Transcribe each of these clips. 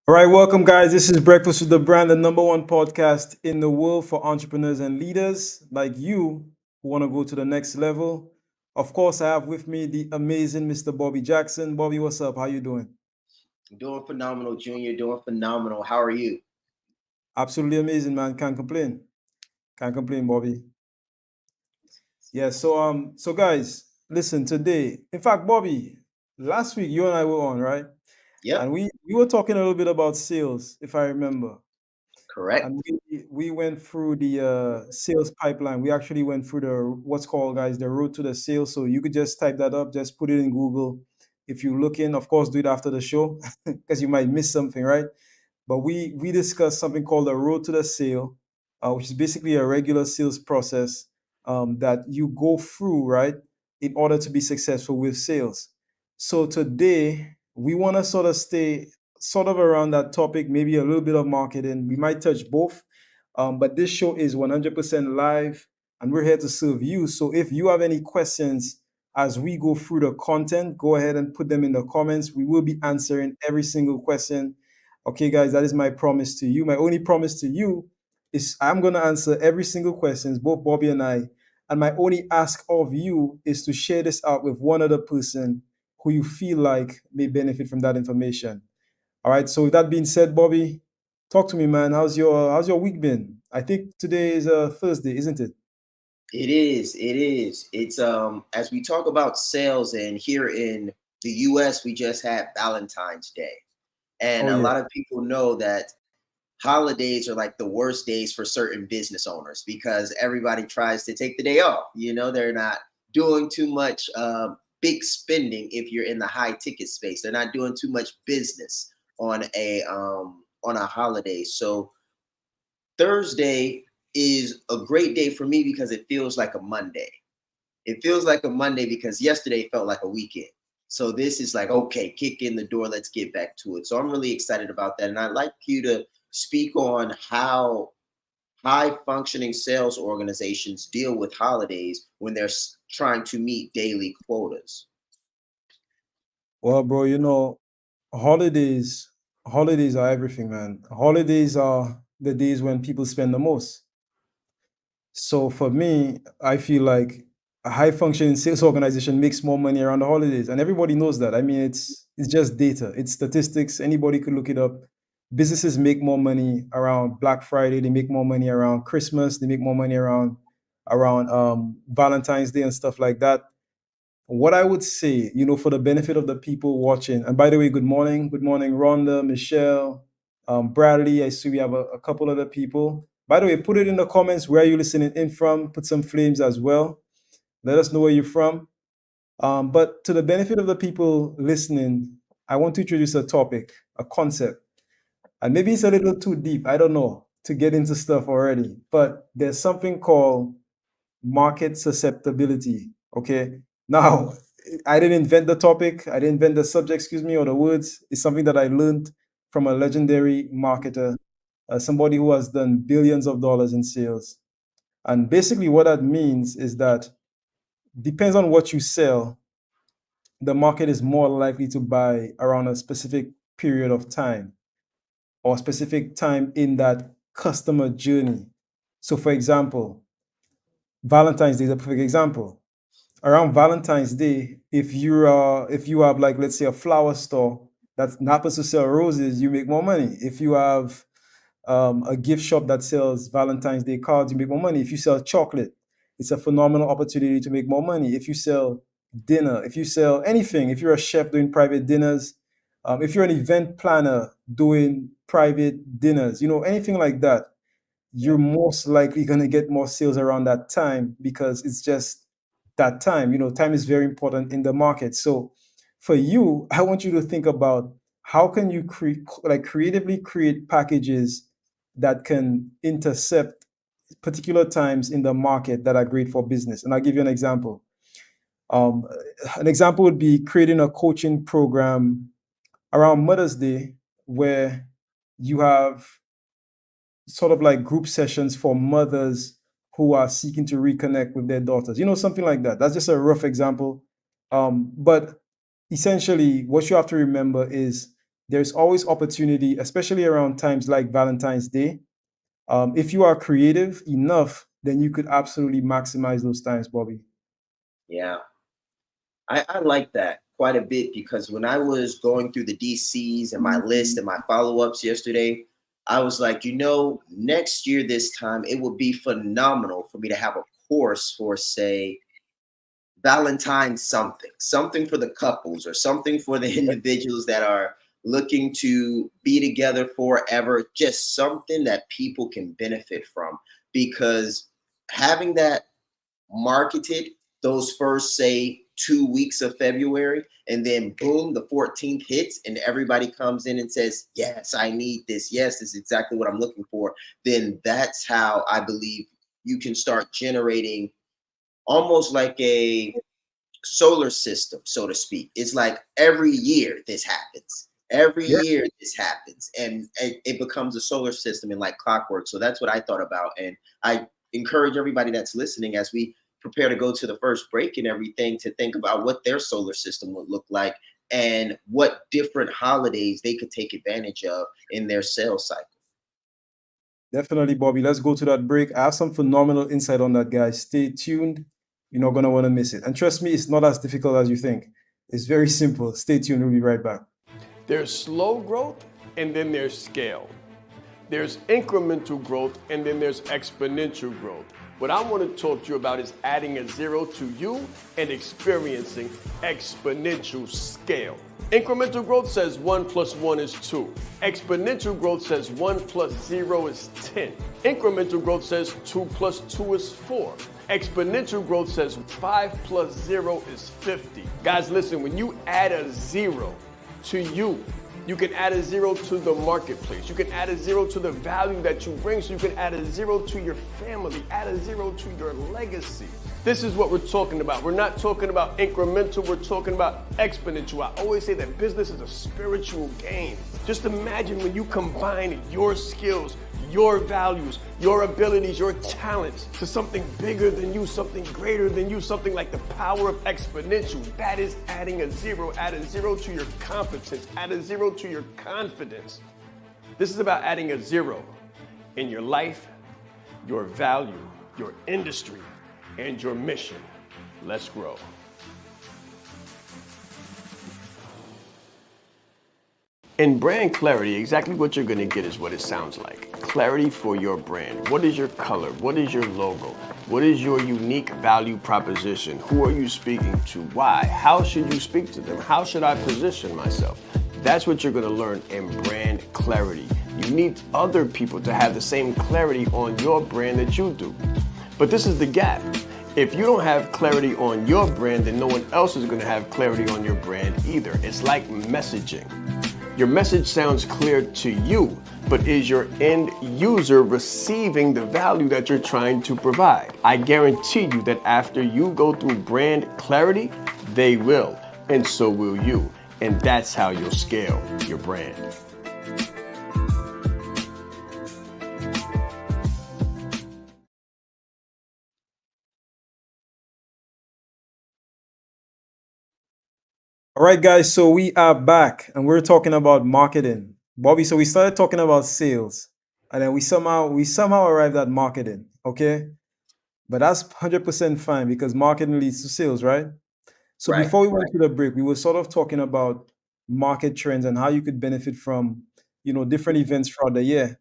All right, welcome, guys. This is Breakfast with the Brand, the number one podcast in the world for entrepreneurs and leaders like you who want to go to the next level. Of course, I have with me the amazing Mr. Bobby Jackson. Bobby, what's up? How you doing? Doing phenomenal, Junior. Doing phenomenal. How are you? Absolutely amazing, man. Can't complain. Can't complain, Bobby. Yeah. So guys, listen. Today, in fact, Bobby, last week you and I were on, right? And Yep, we were talking a little bit about sales, if I remember. And correct. we went through the sales pipeline. We actually went through the what's called, guys, the road to the sale. So you could just type that up, just put it in Google. If you look in, of course, do it after the show because you might miss something, right? But we discussed something called the road to the sale, which is basically a regular sales process that you go through, right, in order to be successful with sales. So today we want to sort of stay sort of around that topic, maybe a little bit of marketing. We might touch both, but this show is 100% live, and we're here to serve you. So if you have any questions as we go through the content, go ahead and put them in the comments. We will be answering every single question. Okay, guys, that is my promise to you. My only promise to you is I'm going to answer every single questions, both Bobby and I. And my only ask of you is to share this out with one other person who you feel like may benefit from that information. All right. So with that being said, Bobby, talk to me, man. How's your week been? I think today is a Thursday, isn't it? It is. It is. It's as we talk about sales, and here in the US, we just had Valentine's Day. And Oh a yeah. lot of people know that holidays are like the worst days for certain business owners because everybody tries to take the day off. They're not doing too much big spending if you're in the high ticket space. They're not doing too much business on a holiday. So Thursday is a great day for me because it feels like a Monday. It feels like a Monday because yesterday felt like a weekend. So this is like, okay, kick in the door, let's get back to it. So I'm really excited about that. And I'd like you to speak on how high functioning sales organizations deal with holidays when they're trying to meet daily quotas. Well, bro, holidays are everything, man. Holidays are the days when people spend the most. So for me, I feel like a high functioning sales organization makes more money around the holidays, and everybody knows that. I mean, it's just data, it's statistics. Anybody could look it up. Businesses make more money around Black Friday. They make more money around Christmas. They make more money around Valentine's Day and stuff like that. What I would say, for the benefit of the people watching, and by the way, good morning, Rhonda, Michelle, Bradley. I see we have a couple other people. By the way, put it in the comments where you're listening in from. Put some flames as well. Let us know where you're from. But to the benefit of the people listening, I want to introduce a topic, a concept, and maybe it's a little too deep. I don't know to get into stuff already, but there's something called market susceptibility. Okay. Now, I didn't invent the topic, I didn't invent the subject, excuse me, or the words. It's something that I learned from a legendary marketer, somebody who has done billions of dollars in sales. And basically, what that means is that depends on what you sell, the market is more likely to buy around a specific period of time or specific time in that customer journey. So, for example, Valentine's Day is a perfect example. Around Valentine's Day, if you have, like, let's say, a flower store that happens to sell roses, you make more money. If you have a gift shop that sells Valentine's Day cards, you make more money. If you sell chocolate, it's a phenomenal opportunity to make more money. If you sell dinner, if you sell anything, if you're a chef doing private dinners, if you're an event planner doing private dinners, anything like that, you're most likely going to get more sales around that time because it's just that time. Time is very important in the market. So for you, I want you to think about how can you creatively create packages that can intercept particular times in the market that are great for business. And I'll give you an example. Um, an example would be creating a coaching program around Mother's Day where you have sort of like group sessions for mothers who are seeking to reconnect with their daughters, something like that. That's just a rough example. But essentially, what you have to remember is there's always opportunity, especially around times like Valentine's Day. If you are creative enough, then you could absolutely maximize those times, Bobby. Yeah, I like that quite a bit because when I was going through the DCs and my list and my follow ups yesterday, I was like, next year, this time, it would be phenomenal for me to have a course for, say, Valentine's something, something for the couples or something for the individuals that are looking to be together forever, just something that people can benefit from. Because having that marketed those first, say, 2 weeks of February, and then boom, the 14th hits, and everybody comes in and says, yes, I need this. Yes, this is exactly what I'm looking for. Then that's how I believe you can start generating almost like a solar system, so to speak. It's like every year this happens. Every Yeah. year this happens, and it becomes a solar system in like clockwork. So that's what I thought about, and I encourage everybody that's listening as we prepare to go to the first break and everything to think about what their solar system would look like and what different holidays they could take advantage of in their sales cycle. Definitely, Bobby. Let's go to that break. I have some phenomenal insight on that, guys. Stay tuned. You're not going to want to miss it. And trust me, it's not as difficult as you think. It's very simple. Stay tuned. We'll be right back. There's slow growth and then there's scale. There's incremental growth and then there's exponential growth. What I want to talk to you about is adding a zero to you and experiencing exponential scale. Incremental growth says 1 plus 1 is 2. Exponential growth says 1 plus 0 is 10. Incremental growth says 2 plus 2 is 4. Exponential growth says 5 plus 0 is 50. Guys, listen, when you add a 0 to you, you can add a 0 to the marketplace. You can add a 0 to the value that you bring. So you can add a 0 to your family, add a 0 to your legacy. This is what we're talking about. We're not talking about incremental, we're talking about exponential. I always say that business is a spiritual game. Just imagine when you combine your skills, your values, your abilities, your talents to something bigger than you, something greater than you, something like the power of exponential. That is adding a 0. Add a 0 to your competence, add a 0 to your confidence. This is about adding a 0 in your life, your value, your industry, and your mission. Let's grow. In brand clarity, exactly what you're gonna get is what it sounds like. Clarity for your brand. What is your color? What is your logo? What is your unique value proposition? Who are you speaking to? Why? How should you speak to them? How should I position myself? That's what you're gonna learn in brand clarity. You need other people to have the same clarity on your brand that you do. But this is the gap. If you don't have clarity on your brand, then no one else is gonna have clarity on your brand either. It's like messaging. Your message sounds clear to you, but is your end user receiving the value that you're trying to provide? I guarantee you that after you go through brand clarity, they will, and so will you. And that's how you'll scale your brand. All right, guys. So we are back and we're talking about marketing. Bobby, so we started talking about sales and then we somehow arrived at marketing. Okay. But that's 100% fine because marketing leads to sales, right? So Right. before we went to the break, we were sort of talking about market trends and how you could benefit from, different events throughout the year.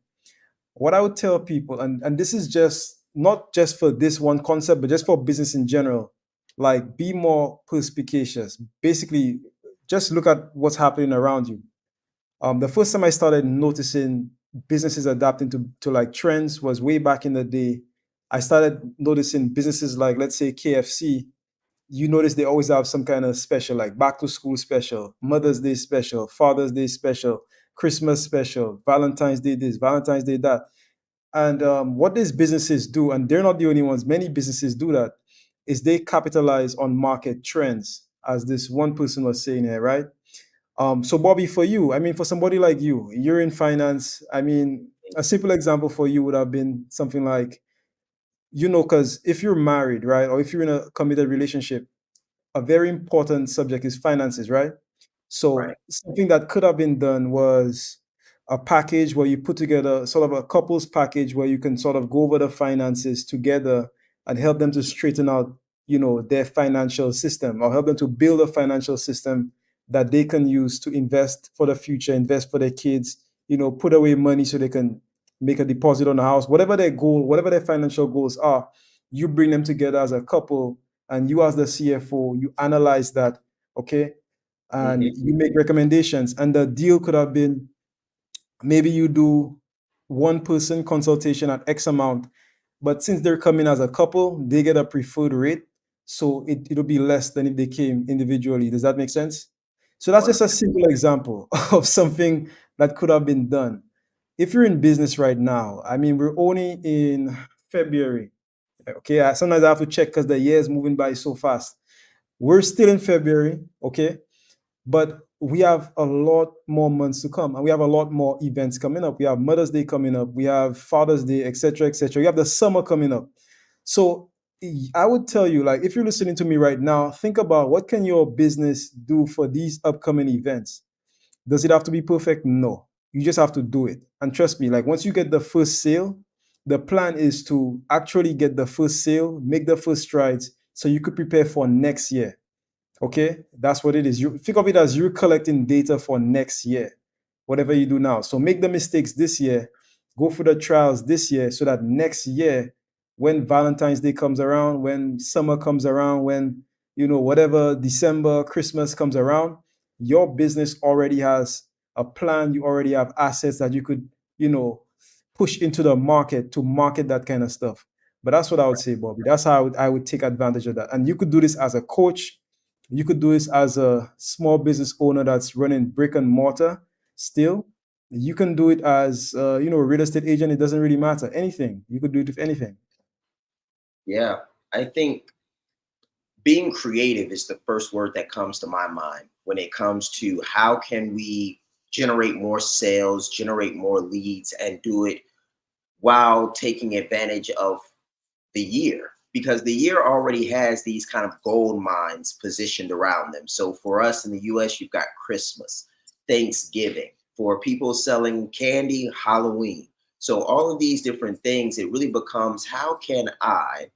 What I would tell people, and this is just not just for this one concept, but just for business in general, like be more perspicacious. Basically, just look at what's happening around you. The first time I started noticing businesses adapting to like trends was way back in the day. I started noticing businesses like, let's say, KFC. You notice they always have some kind of special, like back to school special, Mother's Day special, Father's Day special, Christmas special, Valentine's Day this, Valentine's Day that. And what these businesses do, and they're not the only ones, many businesses do that, is they capitalize on market trends, as this one person was saying here, right? So, Bobby, for you, I mean, for somebody like you, you're in finance. I mean, a simple example for you would have been something like, because if you're married, right, or if you're in a committed relationship, a very important subject is finances, right? Right. So something that could have been done was a package where you put together sort of a couples package where you can sort of go over the finances together and help them to straighten out, their financial system, or help them to build a financial system that they can use to invest for the future, invest for their kids, put away money so they can make a deposit on a house, whatever their goal, whatever their financial goals are. You bring them together as a couple, and you, as the CFO, you analyze that, okay, and Hmm. you make recommendations. And the deal could have been, maybe you do one person consultation at X amount, but since they're coming as a couple, they get a preferred rate. So it'll be less than if they came individually. Does that make sense? So that's just a simple example of something that could have been done. If you're in business right now, I mean, we're only in February. Okay. Sometimes I have to check because the year is moving by so fast. We're still in February. Okay. But we have a lot more months to come, and we have a lot more events coming up. We have Mother's Day coming up, we have Father's Day, etc., etc. You have the summer coming up. So I would tell you, like, if you're listening to me right now, think about what can your business do for these upcoming events. Does it have to be perfect? No. You just have to do it. And trust me, like, once you get the first sale, the plan is to actually get the first sale, make the first strides so you could prepare for next year. Okay, that's what it is. You think of it as you're collecting data for next year, whatever you do now. So make the mistakes this year, go through the trials this year, so that next year, when Valentine's Day comes around, when summer comes around, when whatever December, Christmas comes around, your business already has a plan. You already have assets that you could, push into the market to market that kind of stuff. But that's what I would say, Bobby. That's how I would take advantage of that. And you could do this as a coach, you could do this as a small business owner that's running brick and mortar still. You can do it as, a real estate agent. It doesn't really matter. Anything. You could do it with anything. Yeah. I think being creative is the first word that comes to my mind when it comes to how can we generate more sales, generate more leads, and do it while taking advantage of the year, because the year already has these kind of gold mines positioned around them. So for us in the US, you've got Christmas, Thanksgiving, for people selling candy, Halloween. So all of these different things, it really becomes how can I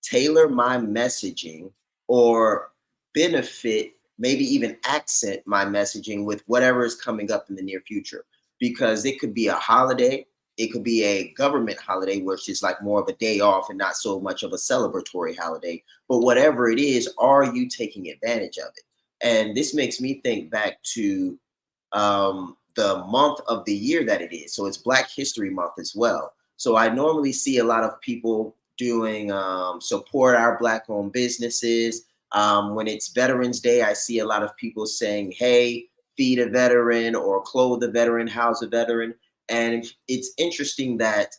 tailor my messaging or benefit, maybe even accent my messaging with whatever is coming up in the near future. Because it could be a holiday, it could be a government holiday, which is like more of a day off and not so much of a celebratory holiday. But whatever it is, are you taking advantage of it? And this makes me think back to the month of the year that it is. So it's Black History Month as well. So I normally see a lot of people doing support our Black owned businesses. When it's Veterans Day, I see a lot of people saying, hey, feed a veteran or clothe a veteran, house a veteran. And it's interesting that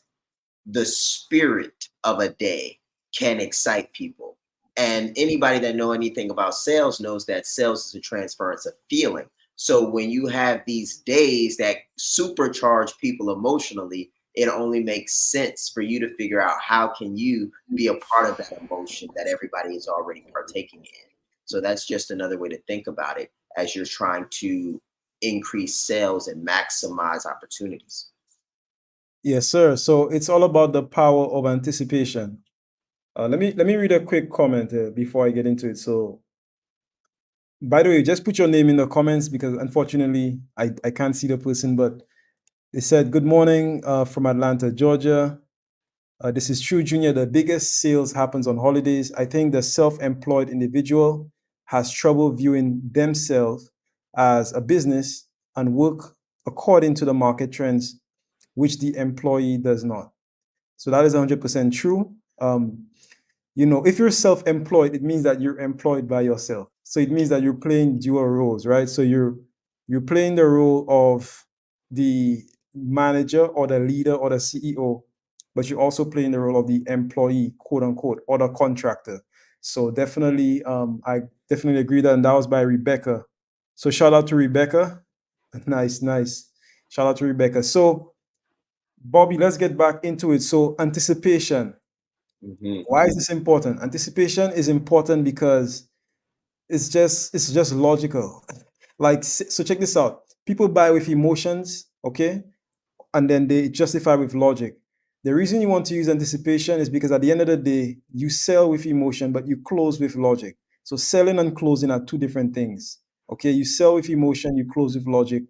the spirit of a day can excite people. And anybody that know anything about sales knows that sales is a transference of feeling. So when you have these days that supercharge people emotionally, it only makes sense for you to figure out how can you be a part of that emotion that everybody is already partaking in. So that's just another way to think about it as you're trying to increase sales and maximize opportunities. Yes, sir. So it's all about the power of anticipation. Let me read a quick comment before I get into it. So, by the way, just put your name in the comments, because unfortunately I can't see the person, but they said, "Good morning from Atlanta, Georgia. This is True Junior. The biggest sales happens on holidays. I think the self-employed individual has trouble viewing themselves as a business and work according to the market trends, which the employee does not." So that is 100% true. If you're self-employed, it means that you're employed by yourself. So it means that you're playing dual roles, right? So you're playing the role of the manager or the leader or the CEO, but you're also playing the role of the employee, quote unquote, or the contractor. So definitely, I definitely agree that, and that was by Rebecca. So shout out to Rebecca. Nice, nice. Shout out to Rebecca. So Bobby, let's get back into it. So anticipation. Mhm. Why is this important? Anticipation is important because it's just logical. Like, so check this out. People buy with emotions, okay? And then they justify with logic. The reason you want to use anticipation is because at the end of the day, you sell with emotion, but you close with logic. So selling and closing are two different things. Okay, you sell with emotion, you close with logic.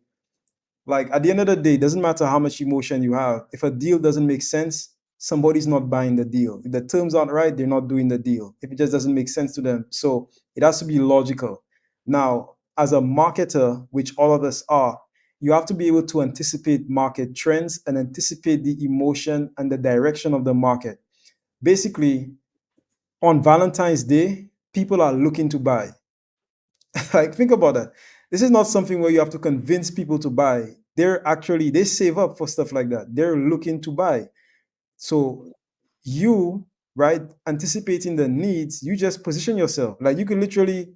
Like at the end of the day, it doesn't matter how much emotion you have. If a deal doesn't make sense, somebody's not buying the deal. If the terms aren't right, they're not doing the deal. If it just doesn't make sense to them. So it has to be logical. Now, as a marketer, which all of us are, you have to be able to anticipate market trends and anticipate the emotion and the direction of the market. Basically, on Valentine's Day, people are looking to buy. Like, think about that. This is not something where you have to convince people to buy. They save up for stuff like that. They're looking to buy. So you, right, anticipating the needs, you just position yourself. Like you can literally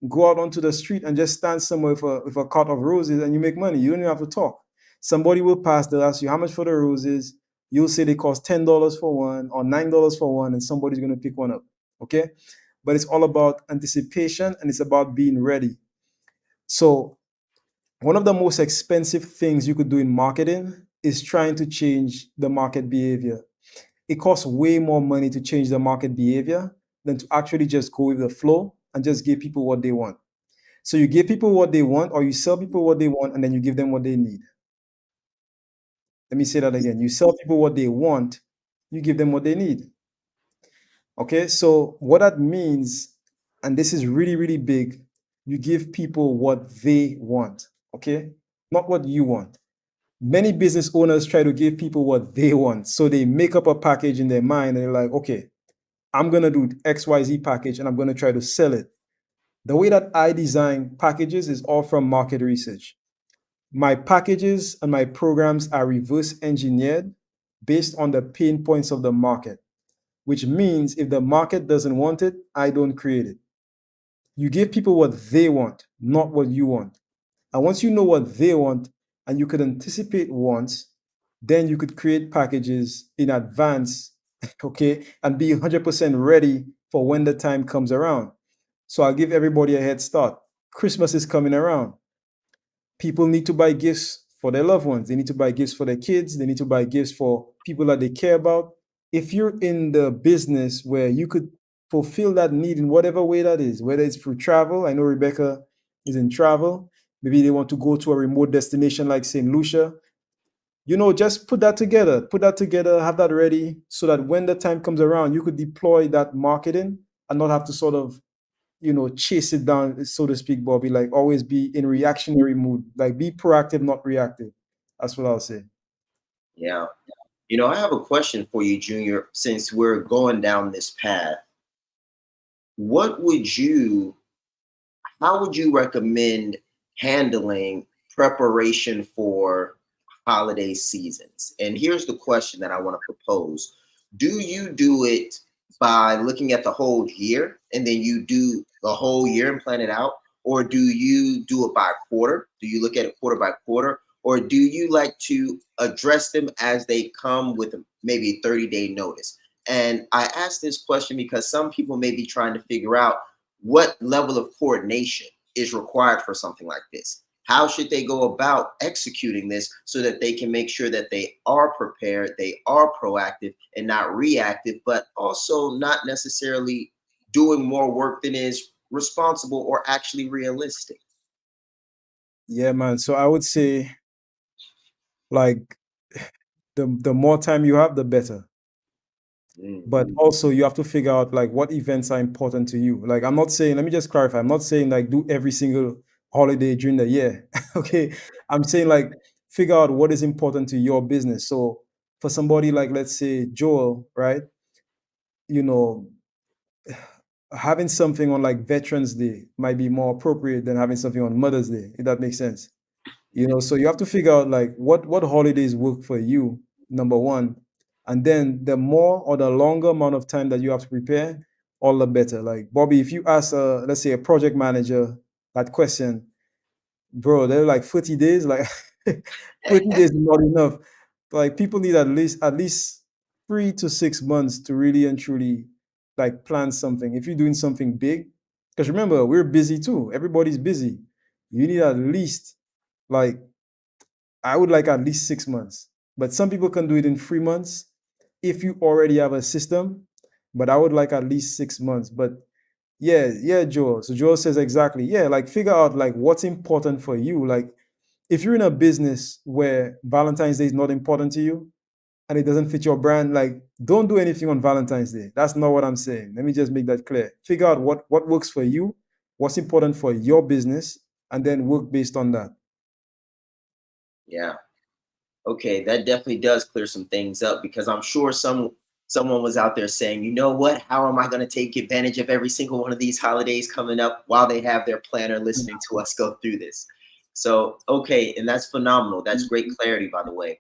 go out onto the street and just stand somewhere with a cart of roses and you make money. You don't even have to talk. Somebody will pass, they'll ask you how much for the roses. You'll say they cost $10 for one or $9 for one, and somebody's gonna pick one up. Okay. But it's all about anticipation and it's about being ready. So one of the most expensive things you could do in marketing is trying to change the market behavior. It costs way more money to change the market behavior than to actually just go with the flow and just give people what they want. So you give people what they want, or you sell people what they want, and then you give them what they need. Let me say that again. You sell people what they want, you give them what they need. Okay, so what that means, and this is really, really big, you give people what they want, okay? Not what you want. Many business owners try to give people what they want. So they make up a package in their mind and they're like, okay, I'm going to do XYZ package and I'm going to try to sell it. The way that I design packages is all from market research. My packages and my programs are reverse engineered based on the pain points of the market, which means if the market doesn't want it, I don't create it. You give people what they want, not what you want. And once you know what they want and you could anticipate wants, then you could create packages in advance, okay, and be 100% ready for when the time comes around. So I'll give everybody a head start. Christmas is coming around. People need to buy gifts for their loved ones. They need to buy gifts for their kids. They need to buy gifts for people that they care about. If you're in the business where you could fulfill that need in whatever way that is, whether it's through travel, I know Rebecca is in travel. Maybe they want to go to a remote destination like St. Lucia. Just put that together, have that ready so that when the time comes around, you could deploy that marketing and not have to sort of chase it down, so to speak, Bobby. Like always be in reactionary mood. Like be proactive, not reactive. That's what I'll say. Yeah. I have a question for you, Junior, since we're going down this path. What would you, how would you recommend handling preparation for holiday seasons? And here's the question that I want to propose. Do you do it by looking at the whole year and then you do the whole year and plan it out? Or do you do it by quarter? Do you look at it quarter by quarter? Or do you like to address them as they come with maybe 30-day notice? And I ask this question because some people may be trying to figure out what level of coordination is required for something like this. How should they go about executing this so that they can make sure that they are prepared, they are proactive and not reactive, but also not necessarily doing more work than is responsible or actually realistic? Yeah, man. So I would say like the more time you have, the better. But Mm. also you have to figure out like what events are important to you. Like I'm not saying, let me just clarify, I'm not saying like do every single holiday during the year. Okay. I'm saying like figure out what is important to your business. So for somebody like let's say Joel, right? You know, having something on like Veterans Day might be more appropriate than having something on Mother's Day, if that makes sense. So you have to figure out like what holidays work for you, number one, and then the more or the longer amount of time that you have to prepare, all the better. Like Bobby, if you ask let's say a project manager that question, bro, they're like 40 days, like 40 days is not enough. Like people need at least 3 to 6 months to really and truly like plan something. If you're doing something big, because remember, we're busy too. Everybody's busy. You need at least, like, I would like at least 6 months. But some people can do it in 3 months if you already have a system. But I would like at least 6 months. But yeah, Joel. So Joel says exactly, yeah, like figure out like what's important for you. Like if you're in a business where Valentine's Day is not important to you and it doesn't fit your brand, like don't do anything on Valentine's Day. That's not what I'm saying. Let me just make that clear. Figure out what works for you, what's important for your business, and then work based on that. Yeah. Okay, that definitely does clear some things up because I'm sure someone was out there saying, you know what, how am I going to take advantage of every single one of these holidays coming up while they have their planner listening to us go through this. So, okay, and that's phenomenal. That's great clarity, by the way.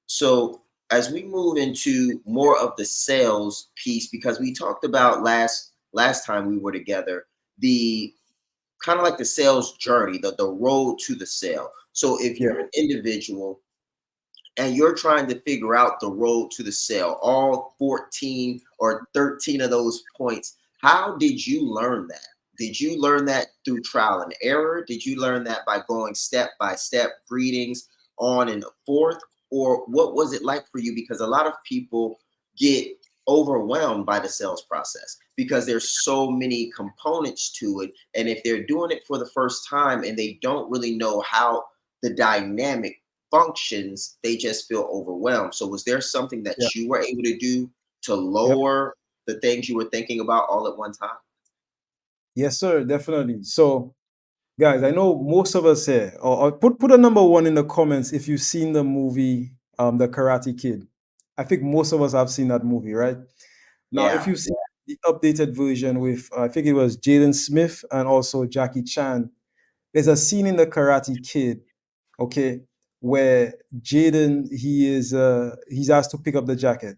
So, as we move into more of the sales piece, because we talked about last time we were together, the kind of like the sales journey, the road to the sale. So, if Yeah. you're an individual and you're trying to figure out the road to the sale, all 14 or 13 of those points, how did you learn that? Did you learn that through trial and error? Did you learn that by going step by step, greetings on and forth? Or what was it like for you? Because a lot of people get overwhelmed by the sales process because there's so many components to it. And if they're doing it for the first time and they don't really know how the dynamic functions, they just feel overwhelmed. So was there something that Yeah. you were able to do to Yep. lower the things you were thinking about all at one time? Yes, sir. Definitely. So, guys, I know most of us here, or put a number one in the comments if you've seen the movie, The Karate Kid. I think most of us have seen that movie, right? Now, if Yeah, you've seen the updated version with, I think it was Jaden Smith and also Jackie Chan, there's a scene in The Karate Kid, okay, where Jaden he's asked to pick up the jacket.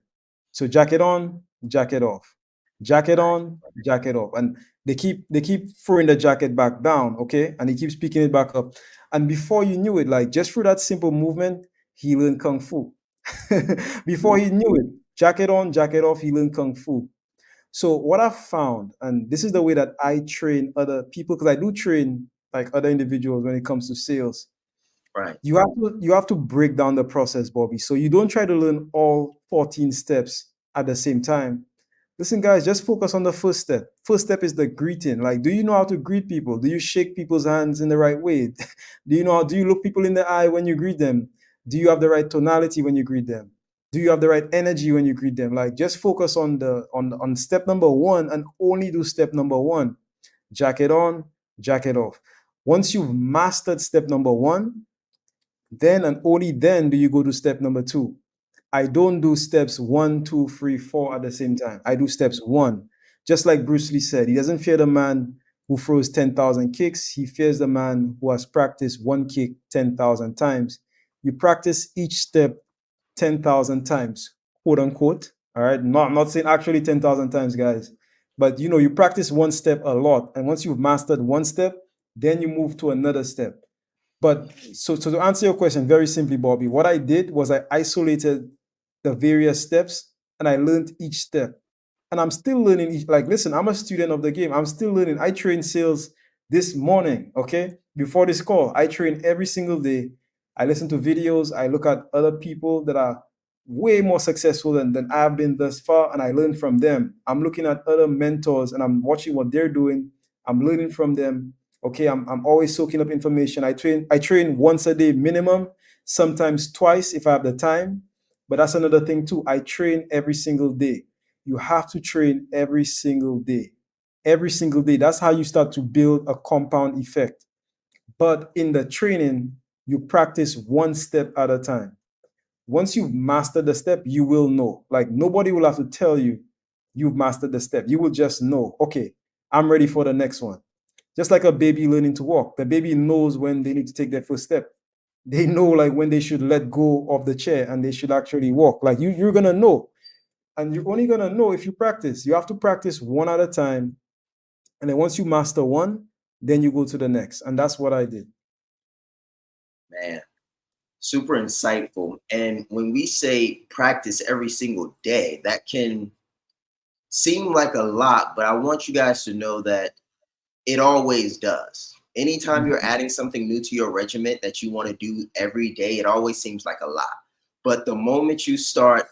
So jacket on, jacket off, jacket right. on, jacket off, and they keep throwing the jacket back down, okay, and he keeps picking it back up, and before you knew it, like just through that simple movement, he learned kung fu. Before he knew it, jacket on, jacket off, he learned kung fu. So what I've found, and this is the way that I train other people, because I do train like other individuals when it comes to sales. Right. You have to break down the process, Bobby. So you don't try to learn all 14 steps at the same time. Listen, guys, just focus on the first step. First step is the greeting. Like, do you know how to greet people? Do you shake people's hands in the right way? Do you look people in the eye when you greet them? Do you have the right tonality when you greet them? Do you have the right energy when you greet them? Like, just focus on step number one and only do step number one. Jacket on, jacket off. Once you've mastered step number one, then and only then do you go to step number two. I don't do steps one, two, three, four at the same time. I do steps one. Just like Bruce Lee said, he doesn't fear the man who throws 10,000 kicks. He fears the man who has practiced one kick 10,000 times. You practice each step 10,000 times, quote unquote. All right. Not saying actually 10,000 times, guys. But you practice one step a lot. And once you've mastered one step, then you move to another step. But so to answer your question very simply, Bobby, what I did was I isolated the various steps and I learned each step. And I'm still learning each, like, listen, I'm a student of the game. I'm still learning. I trained sales this morning, okay? Before this call, I train every single day. I listen to videos. I look at other people that are way more successful than I have been thus far, and I learn from them. I'm looking at other mentors and I'm watching what they're doing. I'm learning from them. Okay, I'm always soaking up information. I train once a day minimum, sometimes twice if I have the time. But that's another thing too. I train every single day. You have to train every single day. Every single day. That's how you start to build a compound effect. But in the training, you practice one step at a time. Once you've mastered the step, you will know. Like nobody will have to tell you you've mastered the step. You will just know, okay, I'm ready for the next one. Just like a baby learning to walk. The baby knows when they need to take their first step. They know like when they should let go of the chair and they should actually walk. Like you're gonna know. And you're only gonna know if you practice. You have to practice one at a time. And then once you master one, then you go to the next. And that's what I did. Man, super insightful. And when we say practice every single day, that can seem like a lot, but I want you guys to know that it always does. Anytime you're adding something new to your regiment that you want to do every day, it always seems like a lot. But the moment you start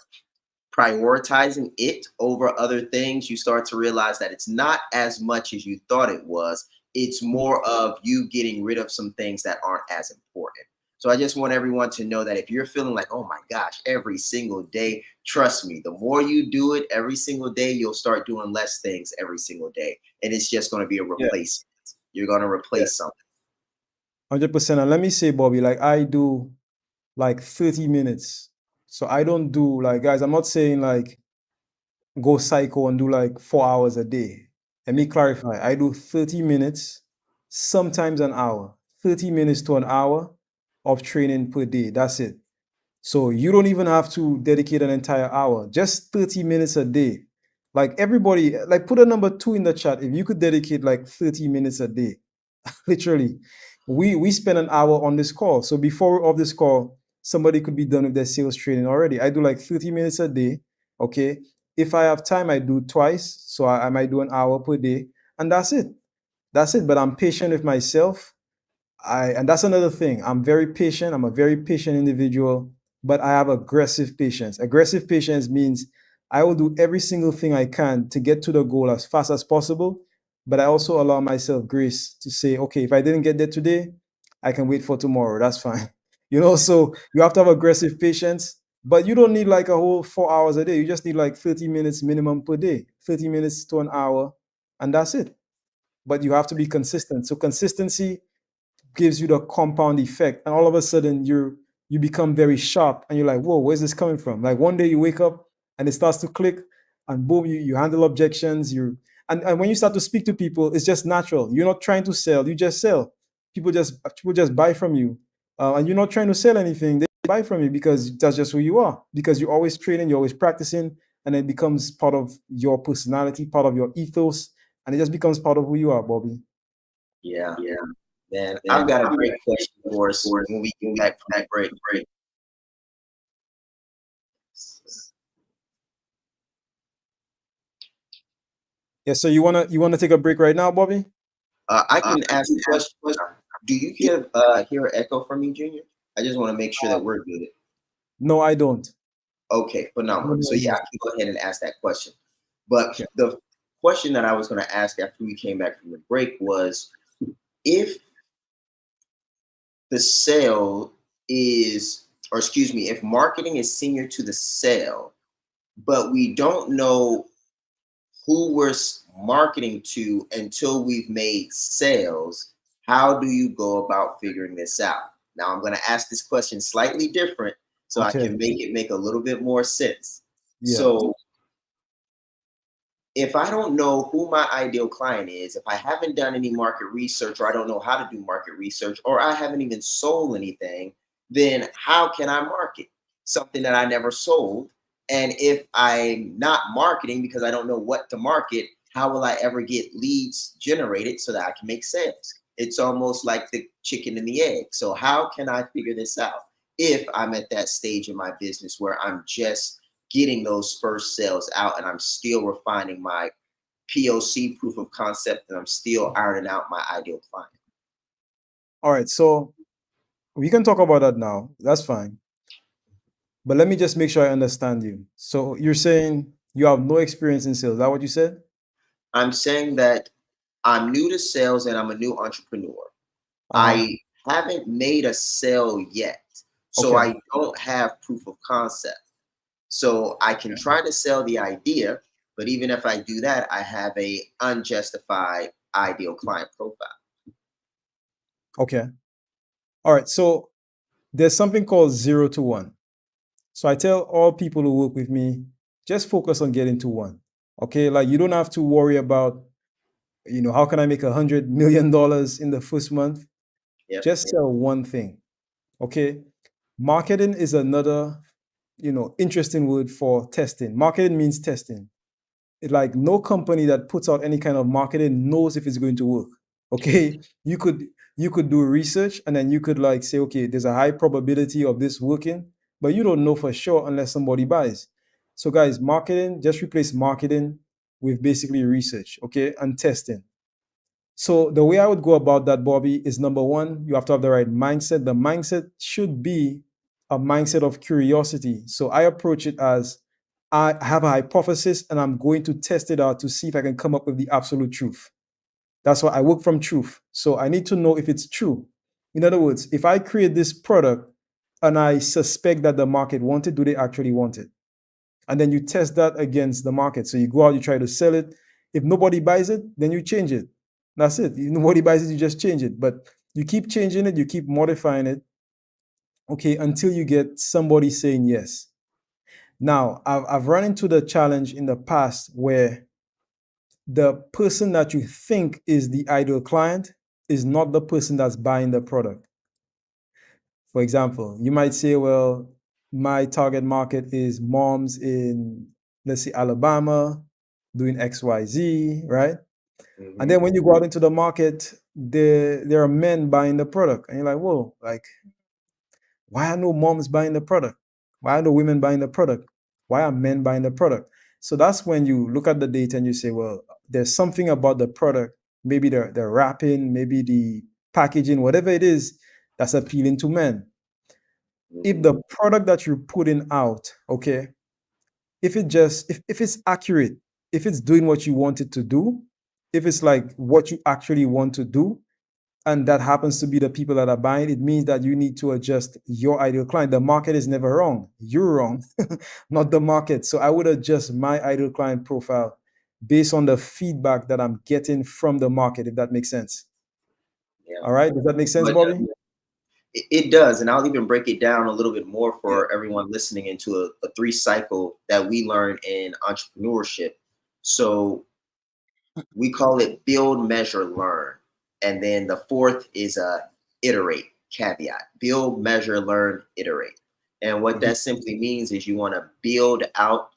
prioritizing it over other things, you start to realize that it's not as much as you thought it was. It's more of you getting rid of some things that aren't as important. So I just want everyone to know that if you're feeling like, oh my gosh, every single day, trust me, the more you do it every single day, you'll start doing less things every single day. And it's just going to be a Yeah. replacement. You're going to Yeah. replace something. 100%. And let me say, Bobby, like I do like 30 minutes. So I don't do like, guys, I'm not saying like go psycho and do like 4 hours a day. Let me clarify. I do 30 minutes, sometimes an hour, 30 minutes to an hour of training per day. That's it. So you don't even have to dedicate an entire hour, just 30 minutes a day. Like everybody, like put a number 2 in the chat if you could dedicate like 30 minutes a day. Literally, we spend an hour on this call. So before of this call, somebody could be done with their sales training already. I do like 30 minutes a day. Okay. If I have time, I do twice. So I might do an hour per day, and that's it. That's it. But I'm patient with myself. And that's another thing. I'm very patient. I'm a very patient individual, but I have aggressive patience. Aggressive patience means I will do every single thing I can to get to the goal as fast as possible. But I also allow myself grace to say, okay, if I didn't get there today, I can wait for tomorrow. That's fine. So you have to have aggressive patience, but you don't need like a whole 4 hours a day. You just need like 30 minutes minimum per day, 30 minutes to an hour, and that's it. But you have to be consistent. So consistency gives you the compound effect, and all of a sudden you become very sharp, and you're like, whoa, where's this coming from? Like one day you wake up and it starts to click, and boom, you handle objections. And when you start to speak to people, it's just natural. You're not trying to sell, you just sell. People just buy from you, and you're not trying to sell anything. They buy from you because that's just who you are, because you're always training, you're always practicing, and it becomes part of your personality, part of your ethos, and it just becomes part of who you are, Bobby. Yeah. Man, I've got a great question for us when we get back from that break. Yeah, so you wanna take a break right now, Bobby? I can ask the question. Do you hear an echo from me, Junior? I just want to make sure that we're good. No, I don't. Okay, phenomenal. So yeah, I can go ahead and ask that question. But Okay. the question that I was going to ask after we came back from the break was, if the sale is, or excuse me, if marketing is senior to the sale, but we don't know who we're marketing to until we've made sales, how do you go about figuring this out? Now, I'm going to ask this question slightly different so I Okay. can make it make a little bit more sense. Yeah. So, if I don't know who my ideal client is, if I haven't done any market research, or I don't know how to do market research, or I haven't even sold anything, then how can I market something that I never sold? And if I'm not marketing because I don't know what to market, how will I ever get leads generated so that I can make sales? It's almost like the chicken and the egg. So, how can I figure this out if I'm at that stage in my business where I'm just getting those first sales out and I'm still refining my POC, proof of concept, and I'm still ironing out my ideal client? All right. So we can talk about that now. That's fine. But let me just make sure I understand you. So you're saying you have no experience in sales. Is that what you said? I'm saying that I'm new to sales and I'm a new entrepreneur. Uh-huh. I haven't made a sale yet, so Okay. I don't have proof of concept. So I can try to sell the idea, but even if I do that, I have a unjustified ideal client profile. Okay. All right. So there's something called 0 to 1. So I tell all people who work with me, just focus on getting to 1. Okay. Like you don't have to worry about, how can I make $100 million in the first month? Yep. Just sell one thing. Okay. Marketing is another, interesting word for testing. Marketing means testing. Like no company that puts out any kind of marketing knows if it's going to work. Okay. You could do research, and then you could like say, okay, there's a high probability of this working, but you don't know for sure unless somebody buys. So guys, marketing, just replace marketing with basically research, okay, and testing. So the way I would go about that, Bobby, is number one, you have to have the right mindset. The mindset should be a mindset of curiosity. So I approach it as I have a hypothesis and I'm going to test it out to see if I can come up with the absolute truth. That's why I work from truth. So I need to know if it's true. In other words, if I create this product and I suspect that the market want it, do they actually want it? And then you test that against the market. So you go out, you try to sell it. If nobody buys it, then you change it. That's it. If nobody buys it, you just change it. But you keep changing it, you keep modifying it, okay, until you get somebody saying yes. Now, I've run into the challenge in the past where the person that you think is the ideal client is not the person that's buying the product. For example, you might say, well, my target market is moms in, let's say, Alabama doing XYZ, right? And then when you go out into the market, there are men buying the product. And you're like, whoa, like, why are no moms buying the product? Why are no women buying the product? Why are men buying the product? So that's when you look at the data and you say, well, there's something about the product, maybe the wrapping, maybe the packaging, whatever it is, that's appealing to men. If the product that you're putting out, okay, if it's accurate, if it's doing what you want it to do, if it's like what you actually want to do, and that happens to be the people that are buying, it means that you need to adjust your ideal client. The market is never wrong. You're wrong, not the market. So I would adjust my ideal client profile based on the feedback that I'm getting from the market, if that makes sense. Yeah. All right. Does that make sense, But Bobby? it does, and I'll even break it down a little bit more for everyone listening into a 3 cycle that we learn in entrepreneurship. So we call it build, measure, learn. And then the 4th is iterate, caveat. Build, measure, learn, iterate. And what that simply means is you want to build out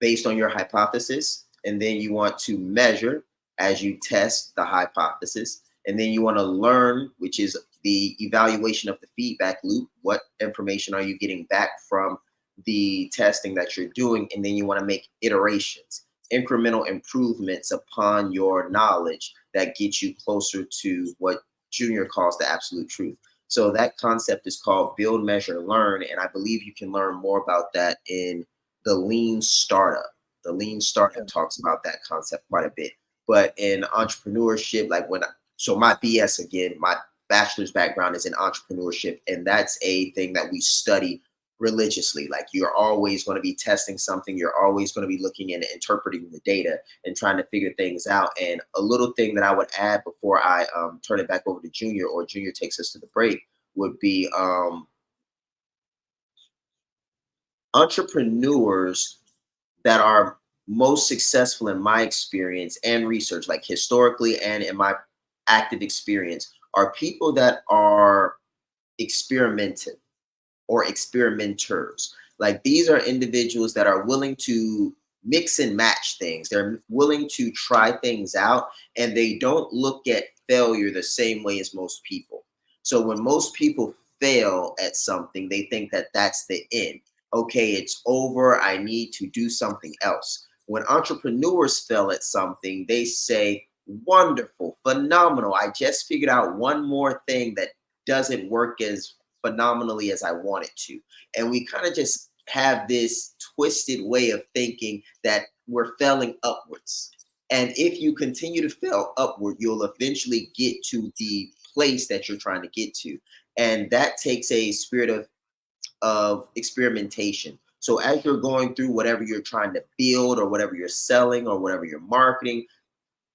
based on your hypothesis, and then you want to measure as you test the hypothesis, and then you want to learn, which is the evaluation of the feedback loop. What information are you getting back from the testing that you're doing? And then you want to make iterations, incremental improvements upon your knowledge that get you closer to what Junior calls the absolute truth. So that concept is called build, measure, learn. And I believe you can learn more about that in the Lean Startup. The Lean Startup talks about that concept quite a bit. But in entrepreneurship, so my BS again, my bachelor's background is in entrepreneurship, and that's a thing that we study religiously. Like, you're always going to be testing something, you're always going to be looking and interpreting the data and trying to figure things out. And a little thing that I would add before I turn it back over to Junior, or Junior takes us to the break, would be entrepreneurs that are most successful in my experience and research, like historically and in my active experience, are people that are experimental or experimenters. Like, these are individuals that are willing to mix and match things. They're willing to try things out, and they don't look at failure the same way as most people. So when most people fail at something, they think that that's the end. Okay, it's over. I need to do something else. When entrepreneurs fail at something, they say, wonderful, phenomenal. I just figured out one more thing that doesn't work as phenomenally as I want it to. And we kind of just have this twisted way of thinking that we're failing upwards. And if you continue to fail upward, you'll eventually get to the place that you're trying to get to. And that takes a spirit of experimentation. So as you're going through whatever you're trying to build, or whatever you're selling, or whatever you're marketing,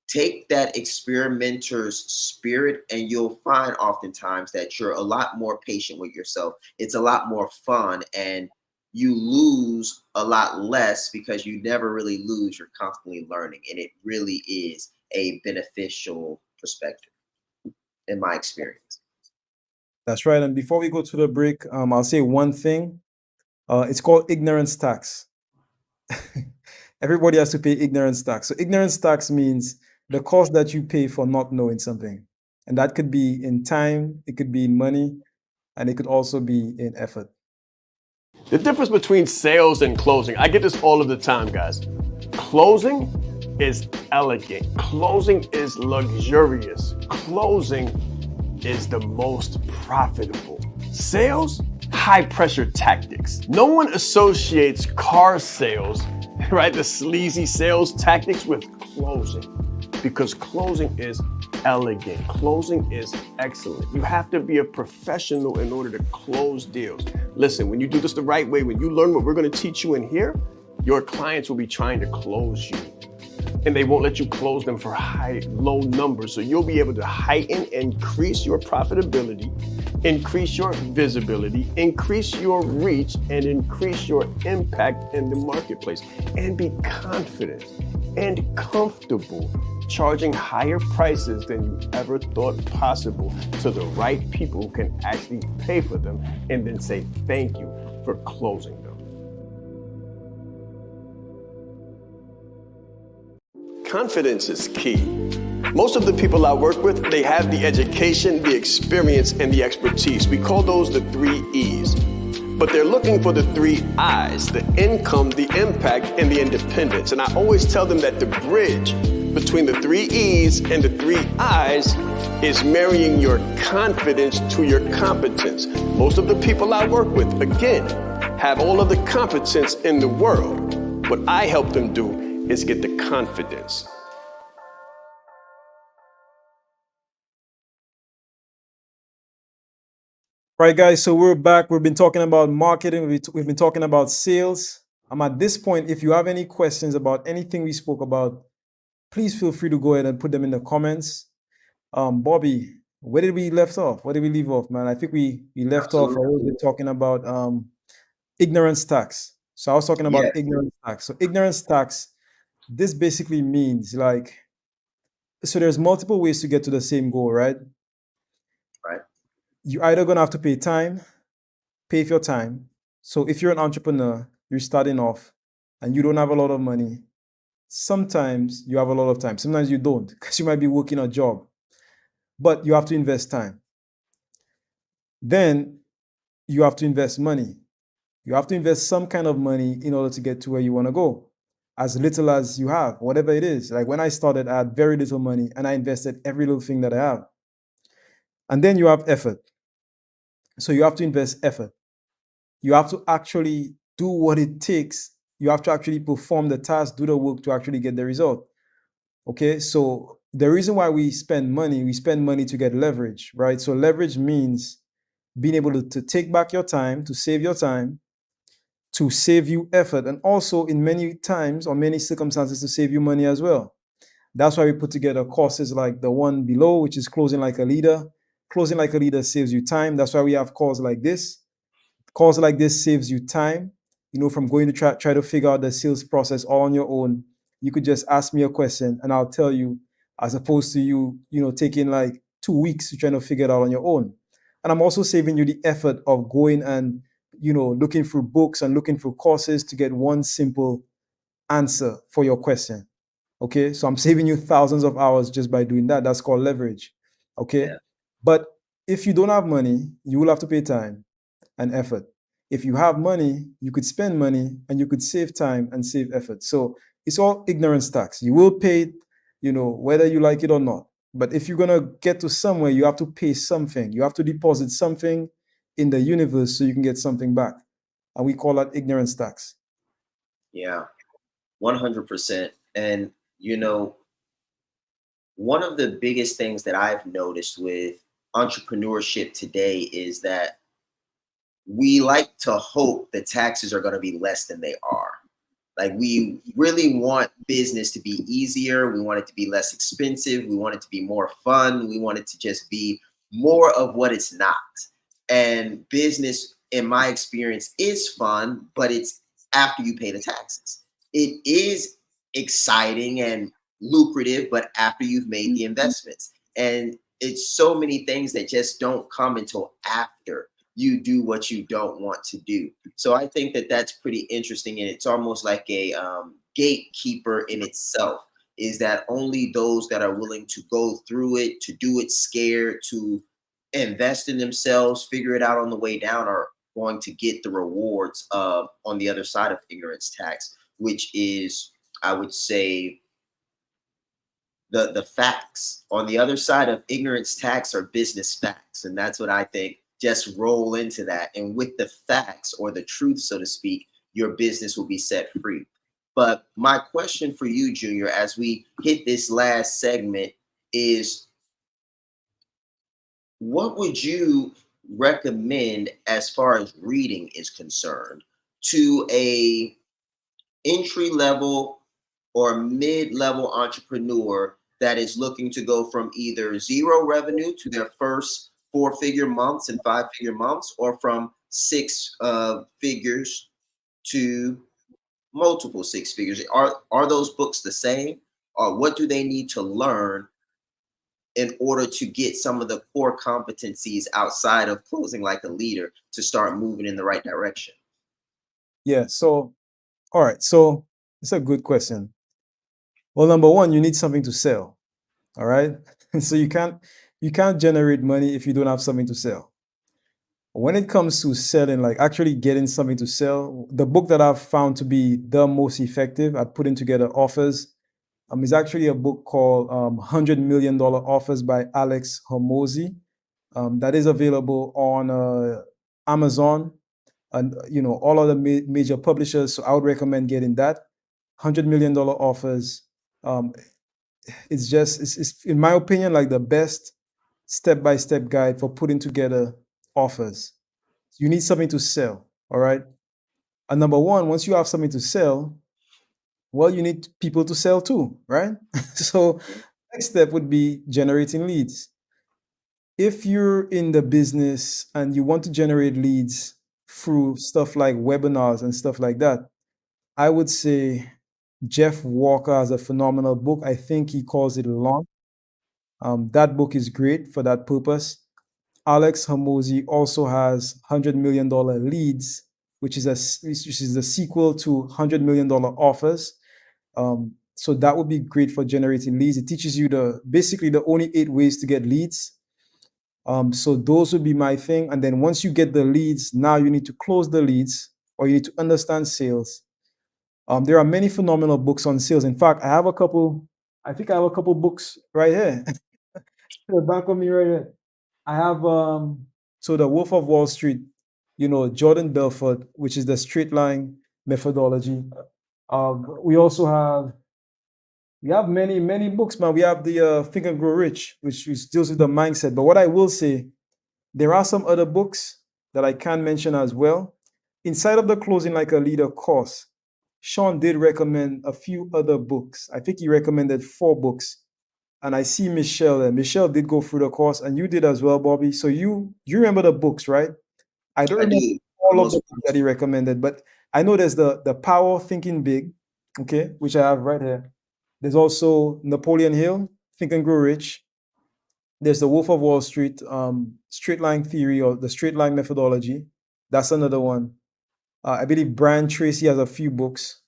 take that experimenter's spirit, and you'll find oftentimes that you're a lot more patient with yourself. It's a lot more fun, and you lose a lot less because you never really lose. You're constantly learning, and it really is a beneficial perspective in my experience. That's right. And before we go to the break, I'll say one thing. It's called ignorance tax. Everybody has to pay ignorance tax. So ignorance tax means the cost that you pay for not knowing something. And that could be in time, it could be in money, and it could also be in effort. The difference between sales and closing, I get this all of the time, guys. Closing is elegant. Closing is luxurious. Closing is the most profitable. Sales, high pressure tactics. No one associates car sales, right, the sleazy sales tactics, with closing, because closing is elegant. Closing is excellent. You have to be a professional in order to close deals. Listen, when you do this the right way, when you learn what we're going to teach you in here, your clients will be trying to close you, and they won't let you close them for low numbers. So you'll be able to heighten, increase your profitability, increase your visibility, increase your reach, and increase your impact in the marketplace, and be confident and comfortable charging higher prices than you ever thought possible to the right people who can actually pay for them and then say thank you for closing them. Confidence is key. Most of the people I work with, they have the education, the experience, and the expertise. We call those the 3 E's. But they're looking for the 3 I's: the income, the impact, and the independence. And I always tell them that the bridge between the 3 E's and the 3 I's is marrying your confidence to your competence. Most of the people I work with, again, have all of the competence in the world. What I help them do is get the confidence. Right, guys, so we're back. We've been talking about marketing. We've been talking about sales. At this point, if you have any questions about anything we spoke about, please feel free to go ahead and put them in the comments. Bobby, where did we left off? Where did we leave off, man? I think we left off a little bit talking about ignorance tax. So I was talking about ignorance tax. So ignorance tax, this basically means like, so there's multiple ways to get to the same goal, right? Right. You're either gonna have to pay for your time. So if you're an entrepreneur, you're starting off and you don't have a lot of money, sometimes you have a lot of time. Sometimes you don't, because you might be working a job, but you have to invest time. Then you have to invest money. You have to invest some kind of money in order to get to where you want to go, as little as you have, whatever it is. Like when I started, I had very little money and I invested every little thing that I have. And then you have effort. So you have to invest effort. You have to actually do what it takes. You have to actually perform the task, do the work to actually get the result. Okay, so the reason why we spend money to get leverage, right? So leverage means being able to take back your time, to save your time, to save you effort, and also in many times or many circumstances to save you money as well. That's why we put together courses like the one below, which is Closing Like a Leader. Closing Like a Leader saves you time. That's why we have calls like this. Calls like this saves you time, from going to try to figure out the sales process all on your own. You could just ask me a question and I'll tell you, as opposed to you taking like 2 weeks to try to figure it out on your own. And I'm also saving you the effort of going and looking through books and looking through courses to get one simple answer for your question. Okay, so I'm saving you thousands of hours just by doing that. That's called leverage. Okay, but if you don't have money, you will have to pay time and effort. If you have money, you could spend money and you could save time and save effort. So it's all ignorance tax. You will pay, whether you like it or not. But if you're gonna get to somewhere, you have to pay something. You have to deposit something in the universe so you can get something back. And we call that ignorance tax. Yeah, 100%. And one of the biggest things that I've noticed with entrepreneurship today is that we like to hope that taxes are going to be less than they are. Like we really want business to be easier. We want it to be less expensive. We want it to be more fun. We want it to just be more of what it's not. And business, in my experience, is fun, but it's after you pay the taxes. It is exciting and lucrative, but after you've made the investments. And it's so many things that just don't come until after you do what you don't want to do. So I think that that's pretty interesting. And it's almost like a gatekeeper in itself, is that only those that are willing to go through it, to do it scared, to invest in themselves, figure it out on the way down, are going to get the rewards on the other side of ignorance tax, which is, I would say, the facts. On the other side of ignorance tax are business facts. And that's what I think. Just roll into that. And with the facts or the truth, so to speak, your business will be set free. But my question for you, Junior, as we hit this last segment is, what would you recommend as far as reading is concerned to a entry level or mid-level entrepreneur that is looking to go from either zero revenue to their first 4-figure months and 5-figure months, or from 6 figures to multiple 6 figures? Are those books the same, or what do they need to learn in order to get some of the core competencies outside of Closing Like a Leader to start moving in the right direction? Yeah. So, all right. So it's a good question. Well, number one, you need something to sell. All right. So you can't generate money if you don't have something to sell. When it comes to selling, like actually getting something to sell, the book that I've found to be the most effective at putting together offers is actually a book called $100 Million Offers by Alex Hormozi. That is available on Amazon and all of the major publishers. So I would recommend getting that. $100 Million Offers. Um, it's in my opinion like the best step-by-step guide for putting together offers. You need something to sell, all right? And number one, once you have something to sell, well, you need people to sell too, right? So next step would be generating leads. If you're in the business and you want to generate leads through stuff like webinars and stuff like that, I would say Jeff Walker has a phenomenal book. I think he calls it Launch. That book is great for that purpose. Alex Hormozi also has $100 Million Leads, which is the sequel to $100 Million Offers. So that would be great for generating leads. It teaches you basically the only 8 ways to get leads. So those would be my thing. And then once you get the leads, now you need to close the leads, or you need to understand sales. There are many phenomenal books on sales. In fact, I think I have a couple books right here. The back of me right here. I have so The Wolf of Wall Street, Jordan Belfort, which is the straight line methodology. We also have many books, man. We have the Think and Grow Rich, which deals with the mindset. But what I will say, there are some other books that I can mention as well. Inside of the Closing Like a Leader course, Sean did recommend a few other books. I think he recommended 4 books. And I see Michelle there. Michelle did go through the course, and you did as well, Bobby. So you remember the books, right? I don't I remember do. all of Most the books that he recommended, but I know there's the Power of Thinking Big, okay, which I have right here. There's also Napoleon Hill, Think and Grow Rich. There's The Wolf of Wall Street, Straight Line Theory, or the Straight Line Methodology. That's another one. I believe Brian Tracy has a few books.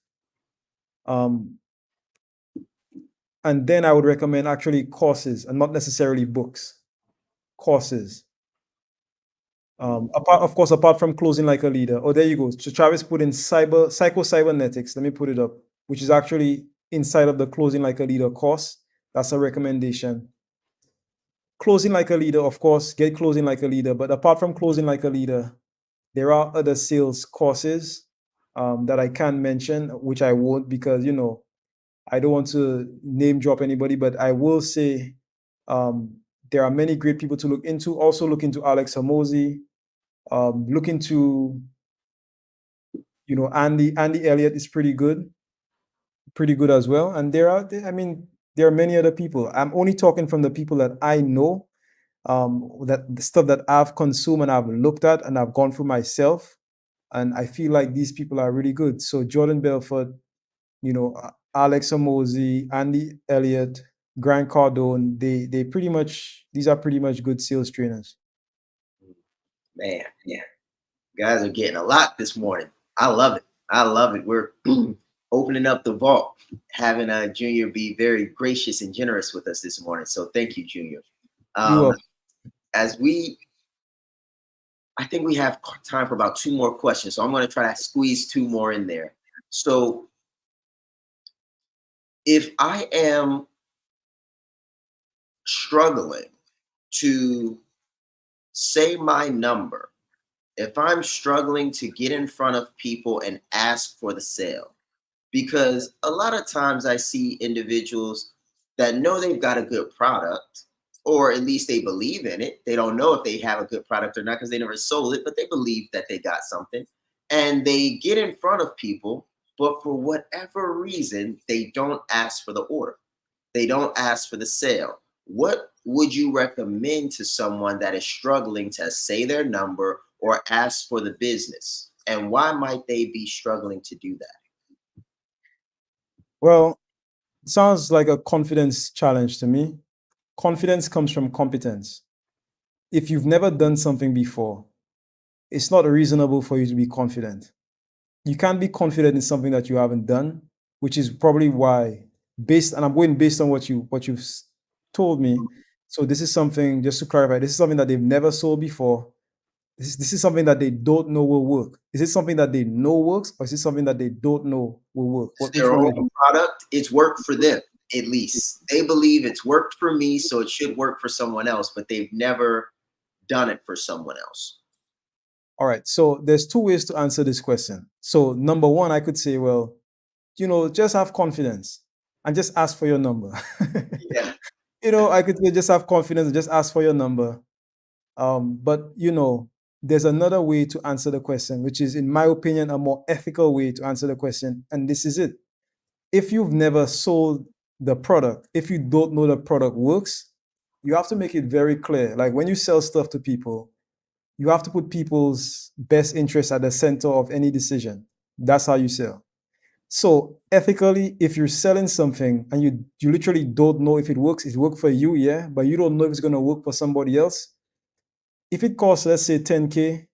And then I would recommend actually courses and not necessarily books. Courses. Apart from Closing Like a Leader. Oh, there you go. So Travis put in Psycho-Cybernetics. Let me put it up, which is actually inside of the Closing Like a Leader course. That's a recommendation. Closing Like a Leader, of course, get Closing Like a Leader. But apart from Closing Like a Leader, there are other sales courses that I can mention, which I won't, because I don't want to name drop anybody, but I will say there are many great people to look into. Also look into Alex Hormozi. Look into, Andy Elliott is pretty good as well. And there are many other people. I'm only talking from the people that I know, that the stuff that I've consumed and I've looked at and I've gone through myself. And I feel like these people are really good. So Jordan Belfort, Alex Hormozi, Andy Elliott, Grant Cardone, these are pretty much good sales trainers. Man, yeah. Guys are getting a lot this morning. I love it. We're opening up the vault, having Junior be very gracious and generous with us this morning. So thank you, Junior. I think we have time for about 2 more questions. So I'm going to try to squeeze 2 more in there. So if I am struggling to say my number, if I'm struggling to get in front of people and ask for the sale, because a lot of times I see individuals that know they've got a good product, or at least they believe in it. They don't know if they have a good product or not because they never sold it, but they believe that they got something. And they get in front of people, but for whatever reason, they don't ask for the order. They don't ask for the sale. What would you recommend to someone that is struggling to say their number or ask for the business? And why might they be struggling to do that? Well, sounds like a confidence challenge to me. Confidence comes from competence. If you've never done something before, it's not reasonable for you to be confident. You can't be confident in something that you haven't done, which is probably why, and I'm going based on what you've told me. So this is something, just to clarify, this is something that they've never sold before. This is something that they don't know will work. Is it something that they know works, or is it something that they don't know will work? It's Which their one own is it? product. It's worked for them, at least. They believe it's worked for me, so it should work for someone else, but they've never done it for someone else. All right. So there's two ways to answer this question. So number one, I could say, well, just have confidence and just ask for your number. Yeah. I could say just have confidence and just ask for your number. But there's another way to answer the question, which is, in my opinion, a more ethical way to answer the question. And this is it. If you've never sold the product, if you don't know the product works, you have to make it very clear. Like when you sell stuff to people, you have to put people's best interests at the center of any decision. That's how you sell. So ethically, if you're selling something and you literally don't know if it works, it worked for you, yeah, but you don't know if it's gonna work for somebody else. If it costs, let's say 10K,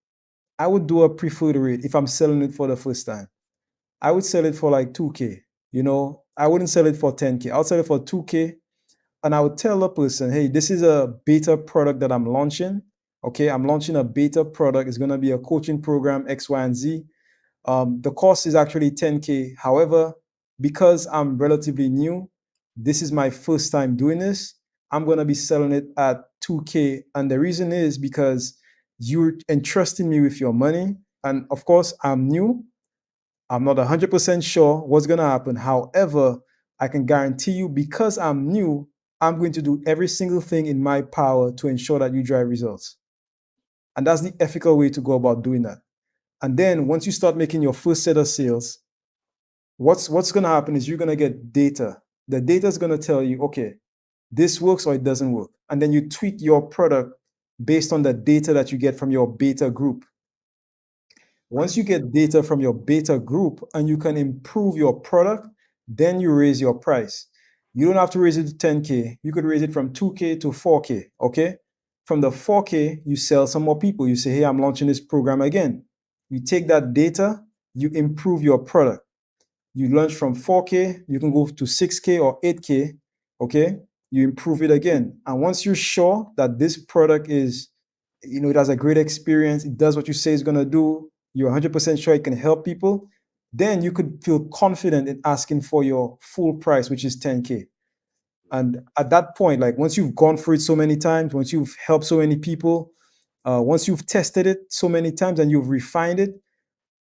I would do a preferred rate if I'm selling it for the first time. I would sell it for like 2K. I wouldn't sell it for 10K. I'll sell it for 2K. And I would tell the person, hey, this is a beta product that I'm launching. Okay, I'm launching a beta product. It's going to be a coaching program, X, Y, and Z. The cost is actually 10K. However, because I'm relatively new, this is my first time doing this. I'm going to be selling it at 2K. And the reason is because you're entrusting me with your money. And of course, I'm new. I'm not 100% sure what's going to happen. However, I can guarantee you, because I'm new, I'm going to do every single thing in my power to ensure that you drive results. And that's the ethical way to go about doing that. And then once you start making your first set of sales, what's going to happen is you're going to get data. The data is going to tell you, okay, this works or it doesn't work. And then you tweak your product based on the data that you get from your beta group. Once you get data from your beta group and you can improve your product, then you raise your price. You don't have to raise it to 10K. You could raise it from 2K to 4K, okay? From the 4K, you sell some more people. You say, hey, I'm launching this program again. You take that data, you improve your product. You launch from 4K, you can go to 6K or 8K, okay? You improve it again. And once you're sure that this product is, it has a great experience, it does what you say it's gonna do, you're 100% sure it can help people, then you could feel confident in asking for your full price, which is 10K. And at that point, like once you've gone through it so many times, once you've helped so many people, once you've tested it so many times and you've refined it,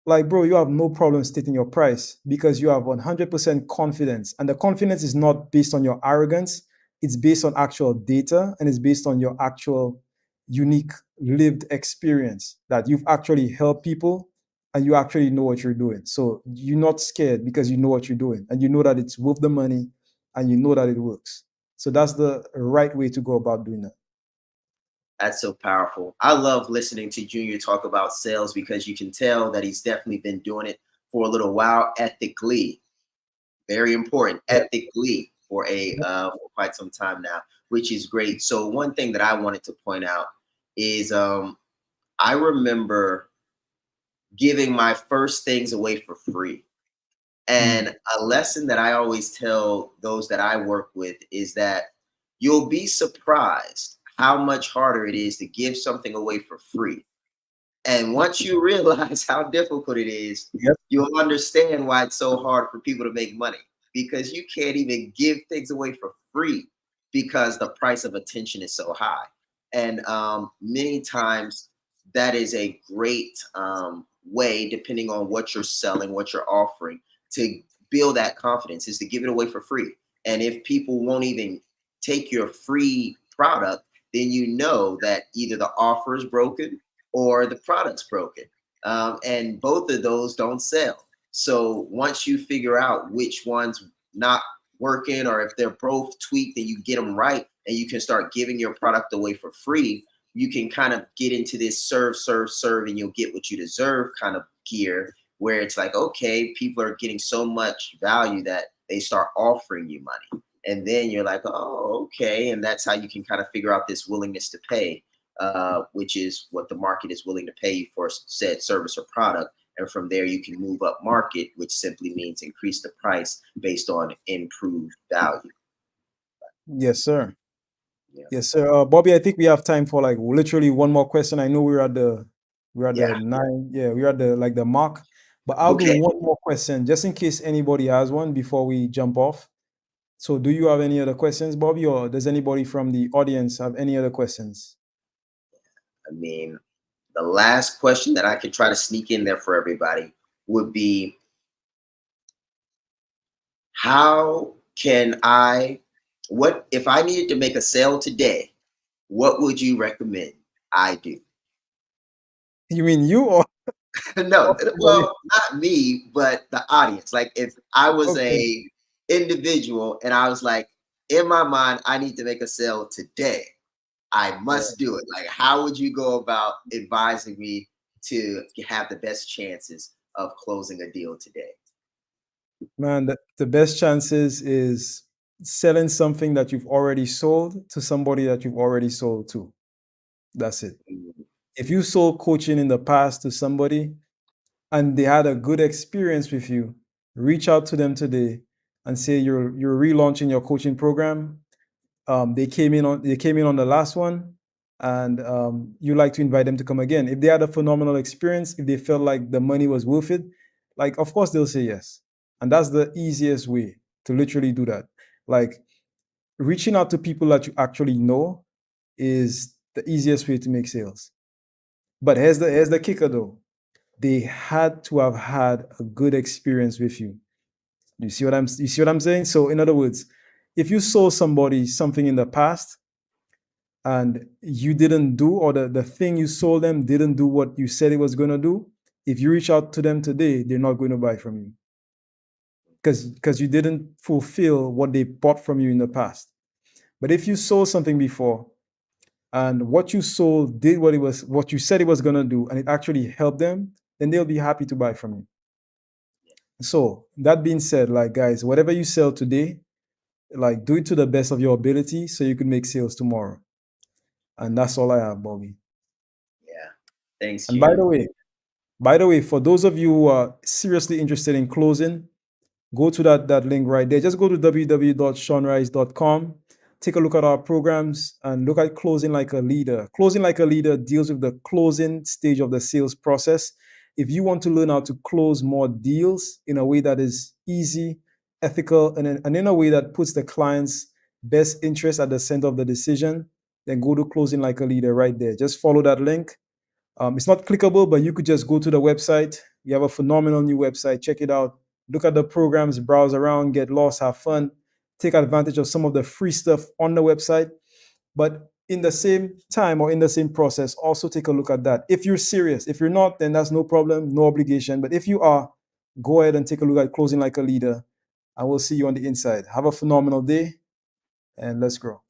like, bro, you have no problem stating your price because you have 100% confidence. And the confidence is not based on your arrogance. It's based on actual data and it's based on your actual unique lived experience that you've actually helped people and you actually know what you're doing. So you're not scared because you know what you're doing and you know that it's worth the money and you know that it works. So that's the right way to go about doing that. That's so powerful. I love listening to Junior talk about sales because you can tell that he's definitely been doing it for a little while ethically. Very important, Yeah. ethically for quite some time now, which is great. So one thing that I wanted to point out is I remember giving my first things away for free. And a lesson that I always tell those that I work with is that you'll be surprised how much harder it is to give something away for free. And once you realize how difficult it is, Yep. you'll understand why it's so hard for people to make money because you can't even give things away for free because the price of attention is so high. And many times that is a great way, depending on what you're selling, what you're offering, to build that confidence is to give it away for free. And if people won't even take your free product, then you know that either the offer is broken or the product's broken. And both of those don't sell. So once you figure out which one's not working, or if they're both tweaked and you get them right, and you can start giving your product away for free, you can kind of get into this serve, serve, serve, and you'll get what you deserve kind of gear, where it's like, okay, people are getting so much value that they start offering you money. And then you're like, oh, okay. And that's how you can kind of figure out this willingness to pay, which is what the market is willing to pay you for said service or product. And from there, you can move up market, which simply means increase the price based on improved value. Yes, sir. Yeah. Yes, sir. Bobby, I think we have time for like literally one more question. I know we're at the Yeah. 9. Yeah, we're at the mark. But I'll do Okay. one more question just in case anybody has one before we jump off. So do you have any other questions, Bobby, or does anybody from the audience have any other questions? I mean, the last question that I could try to sneak in there for everybody would be, what if I needed to make a sale today, what would you recommend I do? You mean you or No, everybody? well, not me, but the audience. Like if I was Okay. a individual and I was like, in my mind, I need to make a sale today. I must do it. Like, how would you go about advising me to have the best chances of closing a deal today? Man, the best chances is selling something that you've already sold to somebody that you've already sold to. That's it. Mm, If you sold coaching in the past to somebody and they had a good experience with you, reach out to them today and say you're relaunching your coaching program. They came in on the last one, and you like to invite them to come again. If they had a phenomenal experience, if they felt like the money was worth it, like of course they'll say yes. And that's the easiest way to literally do that. Like reaching out to people that you actually know is the easiest way to make sales. But here's the kicker though. They had to have had a good experience with you. You see what I'm saying? So in other words, if you sold somebody something in the past and you didn't do, or the thing you sold them didn't do what you said it was going to do, if you reach out to them today, they're not going to buy from you because you didn't fulfill what they bought from you in the past. But if you sold something before and what you sold did what you said it was going to do, and it actually helped them, then they'll be happy to buy from you. So that being said, like guys, whatever you sell today, like do it to the best of your ability so you can make sales tomorrow. And that's all I have, Bobby. yeah. Thanks, And by Hugh. the way, for those of you who are seriously interested in closing, go to that link right there. Just go to www.seanrice.com. Take a look at our programs and look at Closing Like a Leader. Closing Like a Leader deals with the closing stage of the sales process. If you want to learn how to close more deals in a way that is easy, ethical, and in a way that puts the client's best interest at the center of the decision, then go to Closing Like a Leader right there. Just follow that link. It's not clickable, but you could just go to the website. We have a phenomenal new website. Check it out. Look at the programs, browse around, get lost, have fun, take advantage of some of the free stuff on the website. But in the same time or in the same process, also take a look at that. If you're serious, if you're not, then that's no problem, no obligation. But if you are, go ahead and take a look at Closing Like a Leader. I will see you on the inside. Have a phenomenal day and let's grow.